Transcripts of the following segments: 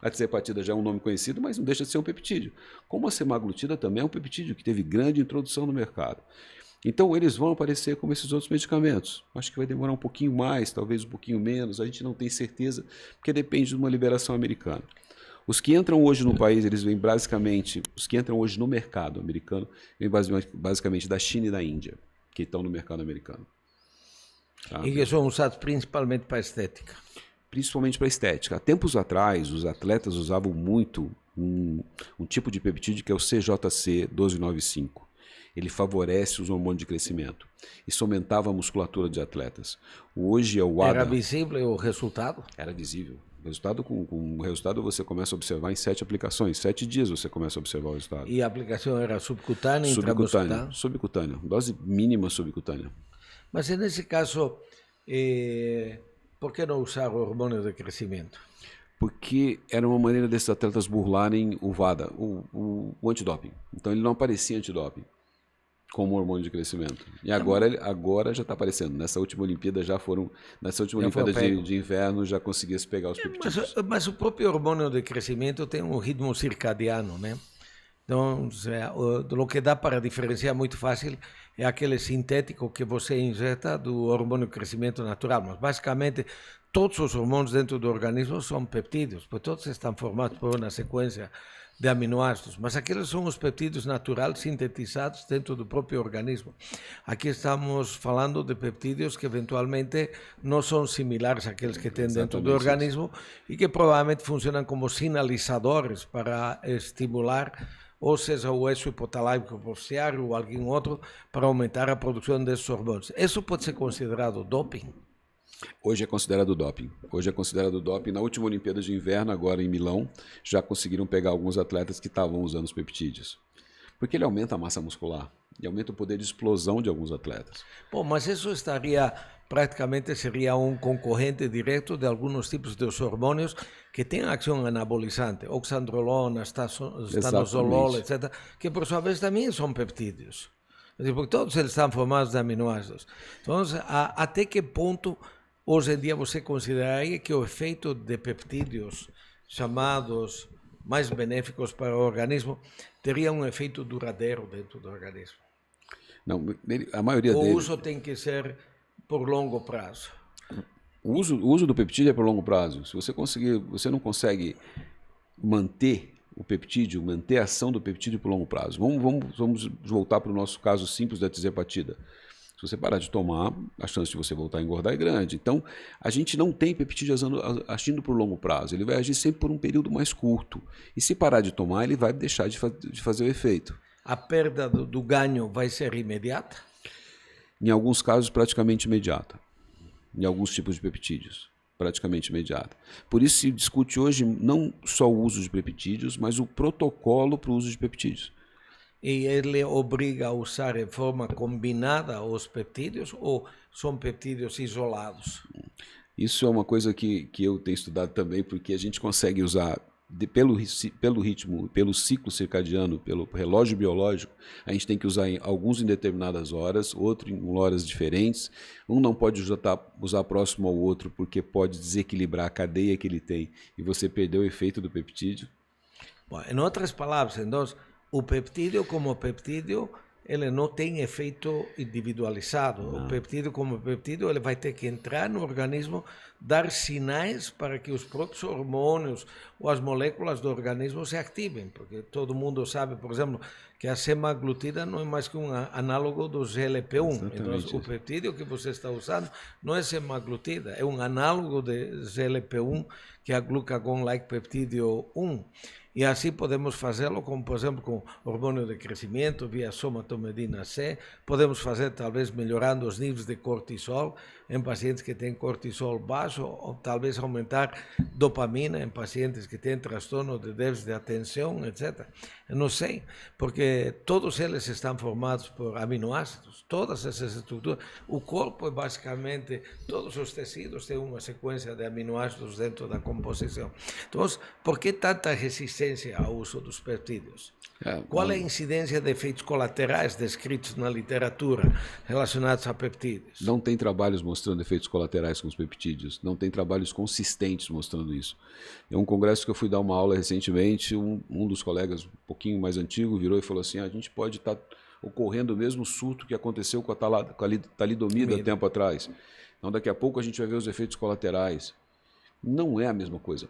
A tizepatida já é um nome conhecido, mas não deixa de ser um peptídeo. Como a semaglutida também é um peptídeo que teve grande introdução no mercado. Então, eles vão aparecer como esses outros medicamentos. Acho que vai demorar um pouquinho mais, talvez um pouquinho menos, a gente não tem certeza, porque depende de uma liberação americana. Os que entram hoje no país, eles vêm basicamente, os que entram hoje no mercado americano, vêm basicamente da China e da Índia, que estão no mercado americano. Tá? E que são usados principalmente para estética. Principalmente para estética. Há tempos atrás, os atletas usavam muito um tipo de peptídeo que é o CJC 1295. Ele favorece os hormônios de crescimento. Isso aumentava a musculatura dos atletas. Hoje é o ADA. Era visível o resultado? Era visível. O resultado você começa a observar em 7 aplicações. 7 dias você começa a observar o resultado. E a aplicação era subcutânea, subcutânea? Subcutânea. Dose mínima subcutânea. Mas nesse caso, por que não usar o hormônio de crescimento? Porque era uma maneira desses atletas burlarem o VADA, o antidoping. Então ele não aparecia antidoping como hormônio de crescimento. E agora já está aparecendo. Nessa última Olimpíada de inverno já conseguia se pegar os peptídeos. Mas o próprio hormônio de crescimento tem um ritmo circadiano, né? Então, o que dá para diferenciar muito fácil é aquele sintético que você injeta do hormônio de crescimento natural. Mas, basicamente, todos os hormônios dentro do organismo são peptídeos, porque todos estão formados por uma sequência de aminoácidos, mas aqueles são os peptídeos naturais sintetizados dentro do próprio organismo. Aqui estamos falando de peptídeos que eventualmente não são similares àqueles que tem dentro do organismo e que provavelmente funcionam como sinalizadores para estimular ou seja o eixo hipotalâmico hipoficiário ou algum outro para aumentar a produção desses hormônios. Isso pode ser considerado doping? Hoje é considerado doping. Na última Olimpíada de Inverno, agora em Milão, já conseguiram pegar alguns atletas que estavam usando os peptídeos. Porque ele aumenta a massa muscular e aumenta o poder de explosão de alguns atletas. Bom, mas isso praticamente seria um concorrente direto de alguns tipos de hormônios que têm ação anabolizante, oxandrolona, estanozolol, etc., que por sua vez também são peptídeos. Porque todos eles estão formados de aminoácidos. Então, até que ponto hoje em dia você consideraria que o efeito de peptídeos chamados mais benéficos para o organismo teria um efeito duradouro dentro do organismo? Não, a maioria deles... O uso tem que ser por longo prazo. O uso do peptídeo é por longo prazo. Se você não consegue manter o peptídeo, manter a ação do peptídeo por longo prazo. Vamos voltar para o nosso caso simples da tizepatida. Se você parar de tomar, a chance de você voltar a engordar é grande. Então, a gente não tem peptídeo agindo por longo prazo. Ele vai agir sempre por um período mais curto. E se parar de tomar, ele vai deixar de fazer o efeito. A perda do ganho vai ser imediata? Em alguns casos, praticamente imediata. Em alguns tipos de peptídeos, praticamente imediata. Por isso se discute hoje não só o uso de peptídeos, mas o protocolo para o uso de peptídeos. E ele obriga a usar em forma combinada os peptídeos ou são peptídeos isolados? Isso é uma coisa que eu tenho estudado também, porque a gente consegue usar, pelo ritmo, pelo ciclo circadiano, pelo relógio biológico, a gente tem que usar alguns em determinadas horas, outro em horas diferentes. Um não pode usar próximo ao outro, porque pode desequilibrar a cadeia que ele tem e você perdeu o efeito do peptídeo. Bom, em outras palavras, então, o peptídeo como peptídeo, ele não tem efeito individualizado. Não. O peptídeo como peptídeo, ele vai ter que entrar no organismo, dar sinais para que os próprios hormônios ou as moléculas do organismo se ativem, porque todo mundo sabe, por exemplo, que a semaglutida não é mais que um análogo do GLP-1. Então, o peptídeo que você está usando não é semaglutida, é um análogo de GLP-1, que é a glucagon-like peptídeo 1. E assim podemos fazê-lo, como por exemplo com hormônio de crescimento, via somatomedina C. Podemos fazer talvez melhorando os níveis de cortisol em pacientes que têm cortisol baixo, ou talvez aumentar dopamina em pacientes que têm transtorno de déficit de atenção, etc. Eu não sei, porque todos eles estão formados por aminoácidos, todas essas estruturas. O corpo é basicamente, todos os tecidos têm uma sequência de aminoácidos dentro da composição. Então, por que tanta resistência ao uso dos peptídeos? Qual é a incidência de efeitos colaterais descritos na literatura relacionados a peptídeos? Não tem trabalhos mostrando efeitos colaterais com os peptídeos, não tem trabalhos consistentes mostrando isso. Em um congresso que eu fui dar uma aula recentemente, um dos colegas um pouquinho mais antigo virou e falou assim, a gente pode estar ocorrendo o mesmo surto que aconteceu com a talidomida há tempo atrás. Então daqui a pouco a gente vai ver os efeitos colaterais. Não é a mesma coisa.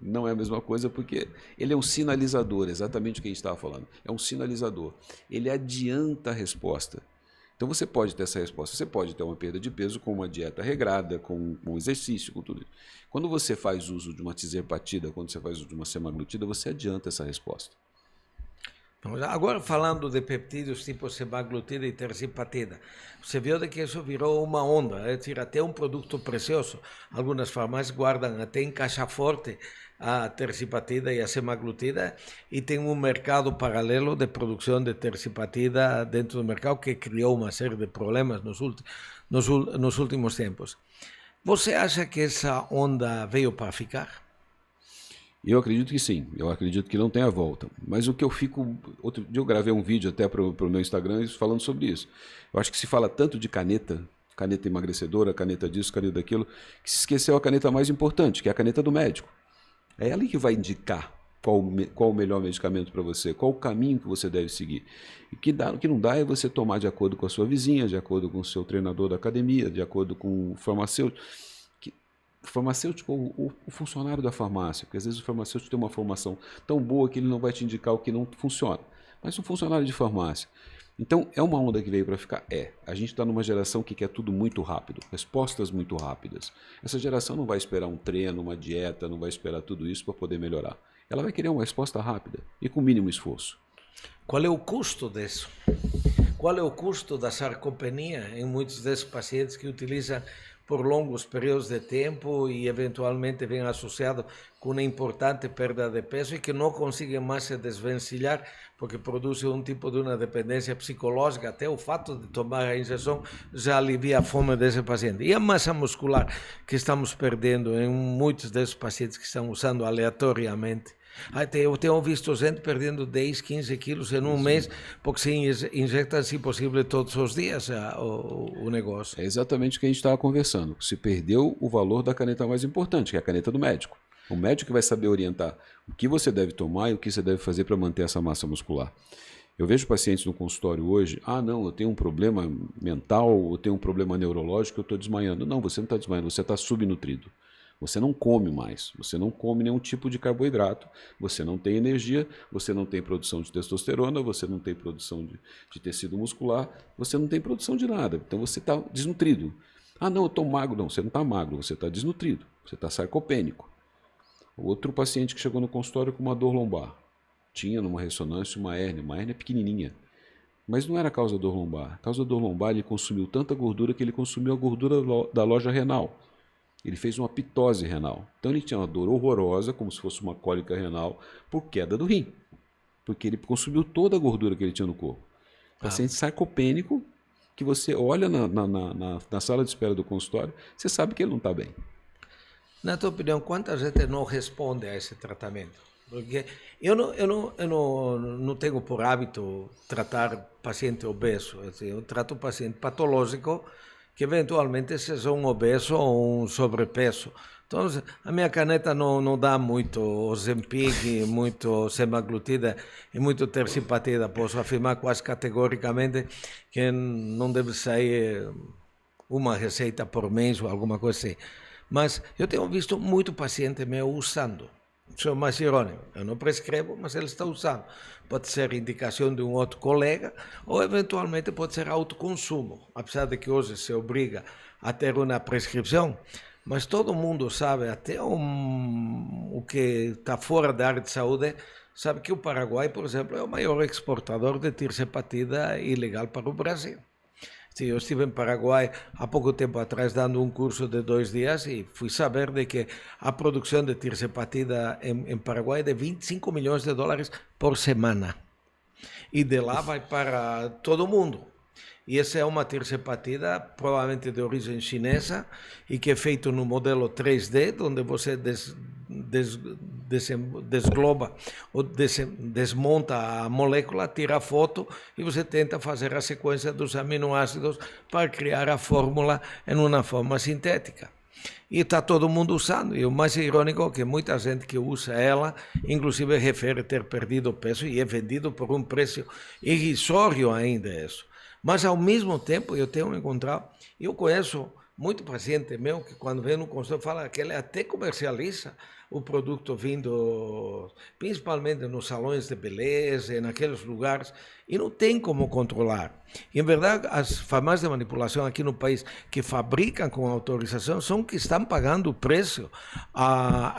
Não é a mesma coisa porque ele é um sinalizador, exatamente o que a gente estava falando. É um sinalizador. Ele adianta a resposta. Então você pode ter essa resposta. Você pode ter uma perda de peso com uma dieta regrada, com um exercício, com tudo isso. Quando você faz uso de uma tirzepatida, quando você faz uso de uma semaglutida, você adianta essa resposta. Agora falando de peptídeos tipo semaglutida e tirzepatida, você viu de que isso virou uma onda, é dizer, até um produto precioso. Algumas farmácias guardam até em caixa forte a tirzepatida e a semaglutida e tem um mercado paralelo de produção de tirzepatida dentro do mercado que criou uma série de problemas nos últimos tempos. Você acha que essa onda veio para ficar? Eu acredito que sim, eu acredito que não tenha volta. Mas o que eu fico... Outro dia eu gravei um vídeo até para o meu Instagram falando sobre isso. Eu acho que se fala tanto de caneta emagrecedora, caneta disso, caneta daquilo, que se esqueceu a caneta mais importante, que é a caneta do médico. É ela que vai indicar qual o melhor medicamento para você, qual o caminho que você deve seguir. E o que não dá é você tomar de acordo com a sua vizinha, de acordo com o seu treinador da academia, de acordo com o farmacêutico. O farmacêutico, o funcionário da farmácia, porque às vezes o farmacêutico tem uma formação tão boa que ele não vai te indicar o que não funciona. Mas um funcionário de farmácia. Então, é uma onda que veio para ficar? A gente está numa geração que quer tudo muito rápido, respostas muito rápidas. Essa geração não vai esperar um treino, uma dieta, não vai esperar tudo isso para poder melhorar. Ela vai querer uma resposta rápida e com mínimo esforço. Qual é o custo disso? Qual é o custo da sarcopenia em muitos desses pacientes que utilizam por longos períodos de tempo e eventualmente vem associado com uma importante perda de peso e que não conseguem mais se desvencilhar porque produzem um tipo de uma dependência psicológica, até o fato de tomar a injeção já alivia a fome desse paciente. E a massa muscular que estamos perdendo em muitos desses pacientes que estão usando aleatoriamente. Eu tenho visto gente perdendo 10, 15 quilos em um mês, porque se injecta, se possível, todos os dias o negócio. É exatamente o que a gente estava conversando. Se perdeu o valor da caneta mais importante, que é a caneta do médico. O médico que vai saber orientar o que você deve tomar e o que você deve fazer para manter essa massa muscular. Eu vejo pacientes no consultório hoje, não, eu tenho um problema mental, eu tenho um problema neurológico, eu estou desmaiando. Não, você não está desmaiando, você está subnutrido. Você não come mais, você não come nenhum tipo de carboidrato, você não tem energia, você não tem produção de testosterona, você não tem produção de tecido muscular, você não tem produção de nada. Então você está desnutrido. Não, eu estou magro. Não, você não está magro, você está desnutrido, você está sarcopênico. Outro paciente que chegou no consultório com uma dor lombar. Tinha numa ressonância uma hérnia pequenininha. Mas não era a causa da dor lombar. A causa da dor lombar, ele consumiu tanta gordura que ele consumiu a gordura da loja renal. Ele fez uma pitose renal. Então ele tinha uma dor horrorosa, como se fosse uma cólica renal, por queda do rim. Porque ele consumiu toda a gordura que ele tinha no corpo. Paciente sarcopênico, que você olha na sala de espera do consultório, você sabe que ele não está bem. Na tua opinião, quanta gente não responde a esse tratamento? Porque eu não tenho por hábito tratar paciente obeso. Eu trato paciente patológico que eventualmente seja um obeso ou um sobrepeso. Então, a minha caneta não dá muito Ozempic, muito semaglutida e muito tirzepatida. Posso afirmar quase categoricamente que não deve sair uma receita por mês ou alguma coisa assim. Mas eu tenho visto muito paciente meu usando. Isso é mais irônico. Eu não prescrevo, mas ele está usando. Pode ser indicação de um outro colega ou, eventualmente, pode ser autoconsumo. Apesar de que hoje se obriga a ter uma prescrição, mas todo mundo sabe, até o que está fora da área de saúde, sabe que o Paraguai, por exemplo, é o maior exportador de tirzepatida ilegal para o Brasil. Sim, eu estive em Paraguai há pouco tempo atrás dando um curso de 2 dias e fui saber de que a produção de tirzepatida em Paraguai é de 25 milhões de dólares por semana. E de lá vai para todo mundo. E essa é uma tirsepatina, provavelmente de origem chinesa, e que é feito no modelo 3D, onde você desgloba ou desmonta a molécula, tira a foto e você tenta fazer a sequência dos aminoácidos para criar a fórmula em uma forma sintética. E está todo mundo usando. E o mais irônico é que muita gente que usa ela, inclusive refere ter perdido peso e é vendido por um preço irrisório ainda isso. Mas, ao mesmo tempo, eu conheço muito paciente meu que quando vem no consultório fala que ele até comercializa o produto vindo, principalmente nos salões de beleza, naqueles lugares, e não tem como controlar. E, em verdade, as farmácias de manipulação aqui no país que fabricam com autorização são que estão pagando o preço a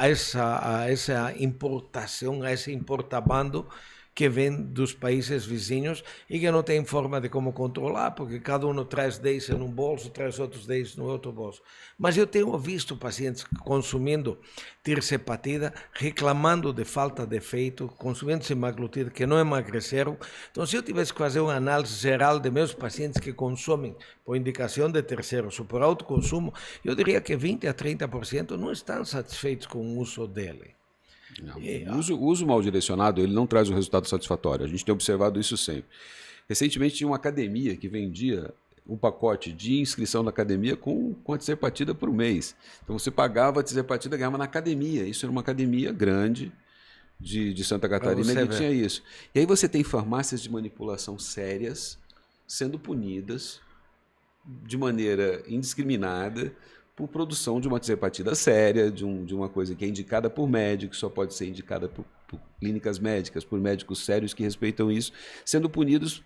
essa importação, a esse importabando que vem dos países vizinhos e que não tem forma de como controlar, porque cada um traz 10 em um bolso, traz outros 10 no outro bolso. Mas eu tenho visto pacientes consumindo tirsepatina, reclamando de falta de efeito, consumindo semaglutida, que não emagreceram. Então, se eu tivesse que fazer uma análise geral de meus pacientes que consomem por indicação de terceiros ou por autoconsumo, eu diria que 20% a 30% não estão satisfeitos com o uso dele. Não, o uso mal direcionado ele não traz um resultado satisfatório. A gente tem observado isso sempre. Recentemente tinha uma academia que vendia um pacote de inscrição na academia com a tirsepatina por um mês. Então você pagava a tirsepatina e ganhava na academia. Isso era uma academia grande de Santa Catarina que tinha isso. E aí você tem farmácias de manipulação sérias sendo punidas de maneira indiscriminada por produção de uma tirsepatina séria, de uma coisa que é indicada por médicos, só pode ser indicada por clínicas médicas, por médicos sérios que respeitam isso, sendo punidos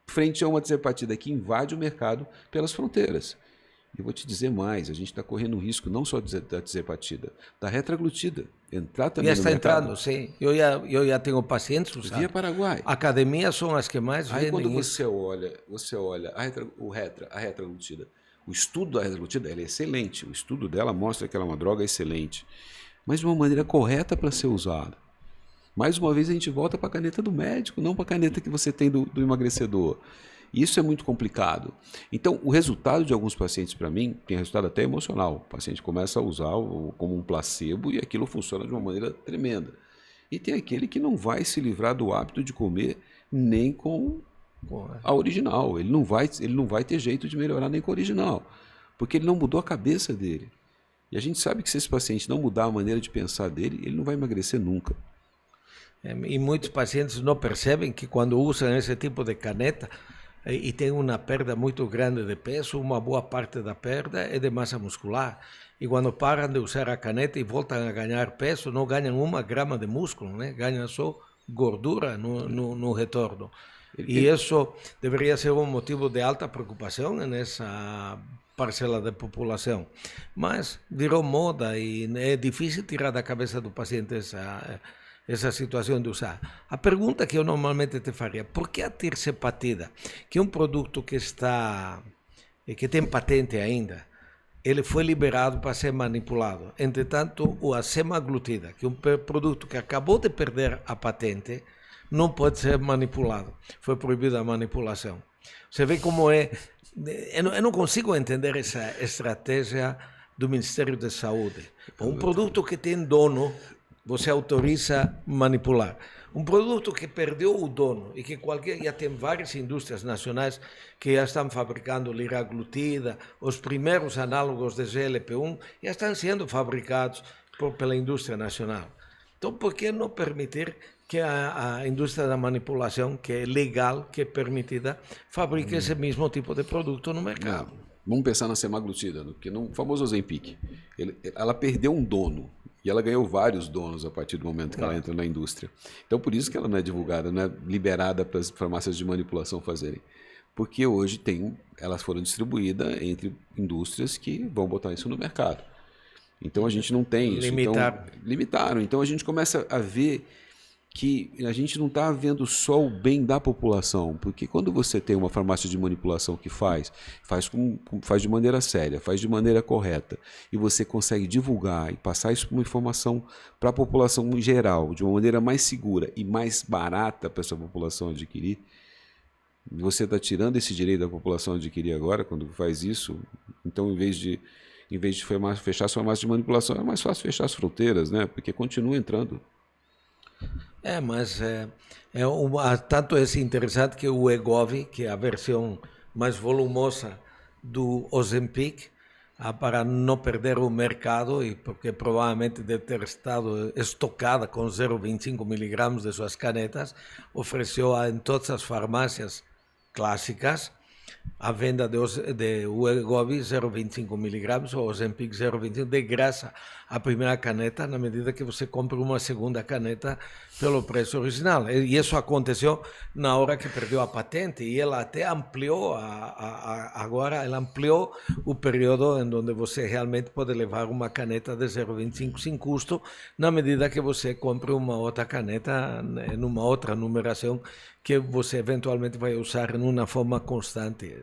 frente a uma tirsepatina que invade o mercado pelas fronteiras. Eu vou te dizer mais, a gente está correndo o risco não só da tirsepatina, da retraglutida. Entrar também já está entrando, sim. Eu já tenho pacientes usando. Via Paraguai. Academias são as que mais vendem. Aí quando você olha a retraglutida, o estudo da retraglutida é excelente, o estudo dela mostra que ela é uma droga excelente, mas de uma maneira correta para ser usada. Mais uma vez a gente volta para a caneta do médico, não para a caneta que você tem do emagrecedor. Isso é muito complicado. Então, o resultado de alguns pacientes, para mim, tem resultado até emocional. O paciente começa a usar como um placebo e aquilo funciona de uma maneira tremenda. E tem aquele que não vai se livrar do hábito de comer nem com a original. Ele não vai ter jeito de melhorar nem com a original, porque ele não mudou a cabeça dele. E a gente sabe que se esse paciente não mudar a maneira de pensar dele, ele não vai emagrecer nunca. E muitos pacientes não percebem que quando usam esse tipo de caneta e tem uma perda muito grande de peso, uma boa parte da perda é de massa muscular. E quando param de usar a caneta e voltam a ganhar peso, não ganham 1 grama de músculo, né? Ganham só gordura no retorno. E isso deveria ser um motivo de alta preocupação nessa parcela da população. Mas virou moda e é difícil tirar da cabeça do paciente essa situação de usar. A pergunta que eu normalmente te faria, por que a tirsepatina, que é um produto que tem patente ainda, ele foi liberado para ser manipulado? Entretanto, a semaglutida, que é um produto que acabou de perder a patente, não pode ser manipulado. Foi proibida a manipulação. Você vê como é. Eu não consigo entender essa estratégia do Ministério da Saúde. Um produto que tem dono, você autoriza manipular. Um produto que perdeu o dono e que já tem várias indústrias nacionais que já estão fabricando liraglutida, os primeiros análogos de GLP-1 já estão sendo fabricados pela indústria nacional. Então, por que não permitir que a indústria da manipulação, que é legal, que é permitida, fabrique esse mesmo tipo de produto no mercado? Vamos pensar na semaglutida, o famoso Ozempic. Ela perdeu um dono e ela ganhou vários donos a partir do momento que ela entra na indústria. Então, por isso que ela não é divulgada, não é liberada para as farmácias de manipulação fazerem. Porque hoje elas foram distribuídas entre indústrias que vão botar isso no mercado. Então, a gente não tem isso. Limitaram. Então, a gente começa a ver que a gente não está vendo só o bem da população, porque quando você tem uma farmácia de manipulação que faz de maneira séria, faz de maneira correta, e você consegue divulgar e passar isso como informação para a população em geral, de uma maneira mais segura e mais barata para essa população adquirir, Você está tirando esse direito da população adquirir agora, quando faz isso. Então, em vez de fechar as farmácias de manipulação, é mais fácil fechar as fronteiras, né? Porque continua entrando. Mas tanto é interessante que o Wegovy, que é a versão mais volumosa do Ozempic, para não perder o mercado e porque provavelmente deve ter estado estocada com 0,25 miligramas de suas canetas, ofereceu em todas as farmácias clássicas a venda de Wegovy 0,25 miligramas ou Ozempic 0,25 de graça a primeira caneta, na medida que você compra uma segunda caneta pelo preço original. E isso aconteceu na hora que perdeu a patente, e ela até ampliou, agora ela ampliou o período em onde você realmente pode levar uma caneta de 0,25 sem custo, na medida que você compre uma outra caneta em uma outra numeração que você eventualmente vai usar em uma forma constante.